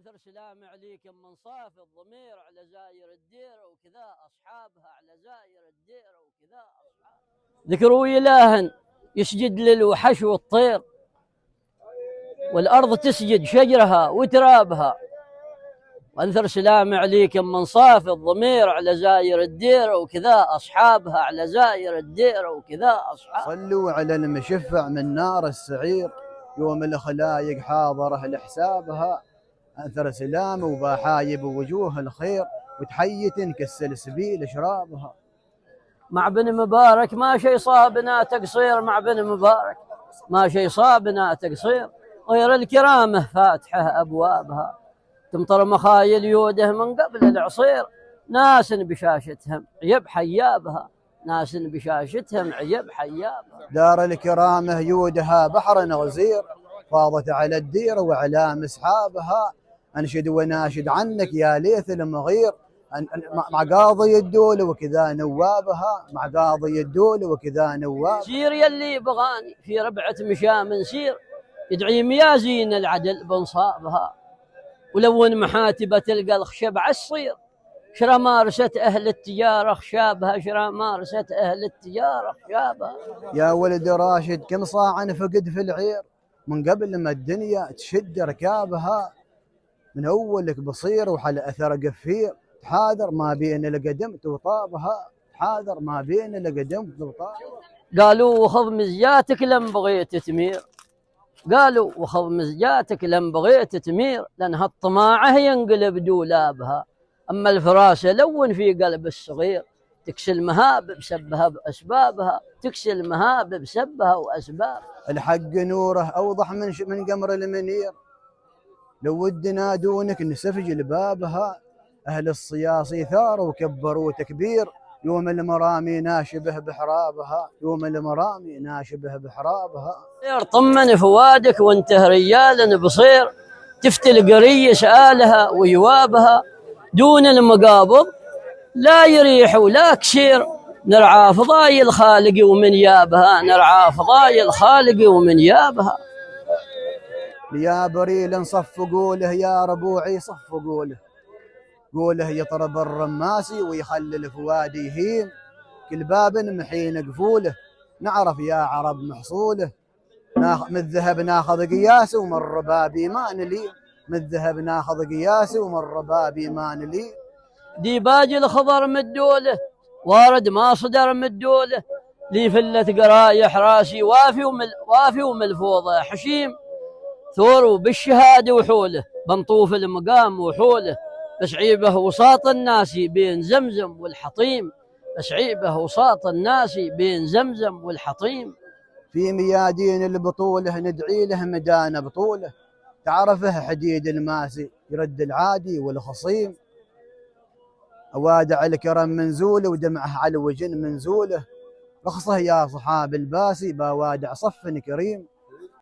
انثر سلام عليك من صاف الضمير على زاير الدير وكذا اصحابها على زاير الدير وكذا اصحابها. ذكروا اله يسجد للوحش والطير، والارض تسجد شجرها وترابها. وانثر سلام عليك من صاف الضمير على زاير الدير وكذا اصحابها على زاير الدير وكذا اصحابها. صلوا على المشفع من نار السعير يوم الخلايق حاضره لحسابها. أنثر سلام وبحايب وجوه الخير وتحية كالسلسبيل شرابها. مع بن مبارك ما شي صابنا تقصير، مع بن مبارك ما شي صابنا تقصير، غير الكرامه فاتحه ابوابها. تمطر مخايل يوده من قبل العصير، ناس بشاشتهم عيب حيابها، ناس بشاشتهم عيب حيابها. دار الكرامه يودها بحر غزير، فاضت على الدير وعلى اصحابها. انشد وناشد عنك يا ليث المغير، مع قاضي الدولة وكذا نوابها، مع قاضي الدولة وكذا نوابها. سير يلي بغاني في ربعة مشام سير، يدعي ميازين العدل بنصابها. ولو ان محاتبة تلقى الخشب عالصير، شرى مارسة أهل التجارة خشابها، شرى مارسة أهل التجارة خشابها. يا ولد راشد كم صاع فقد في العير، من قبل ما الدنيا تشد ركابها. من أولك بصير وحل أثر قفير، تحاذر ما بين القدم وطابها، تحاذر ما بين القدم وطابها. قالوا وخذ مزياتك لم بغيت تمير، قالوا وخذ مزياتك لم بغيت تمير، لأنها الطماعة ينقلب دولابها. أما الفراسة لون في قلب الصغير، تكسي المهاب بسبها بأسبابها، تكسي المهاب بسبها وأسبابها. الحق نوره أوضح من قمر المنير، لو ودنا دونك نسفج لبابها. أهل الصياصي ثاروا وكبروا تكبير، يوم المرامي ناشبه بحرابها، يوم المرامي ناشبه بحرابها. طمن فوادك وانت ريال بصير، تفتي القرية سآلها وجوابها. دون المقابض لا يريح ولا كسير، نرعى فضاي الخالق ومن يابها، نرعى فضاي الخالق ومن يابها. يا بريل صف قوله يا ربوعي صف قوله، قوله يطرب الرماسي ويخلي الفؤاد يهيم. كل باب محين قفوله، نعرف يا عرب محصوله. من الذهب ناخذ قياسه ومن ربابي ما نليم، من الذهب ناخذ قياسه ومن ربابي ما نليم. ديباج الخضر مدوله، وارد ما صدر مدوله، لي فلة قرايح راسي وافي وملفوظه حشيم. ثور بالشهاده وحوله، بنطوف المقام وحوله، بس عيبه وساط الناس بين زمزم والحطيم، بس عيبه وساط الناس بين زمزم والحطيم. في ميادين البطوله ندعي له مدان بطوله، تعرفه حديد الماسي يرد العادي والخصيم. أوادع الكرم منزوله ودمعه على الوجن منزوله، رخصه يا صحاب الباسي بوادع صف كريم.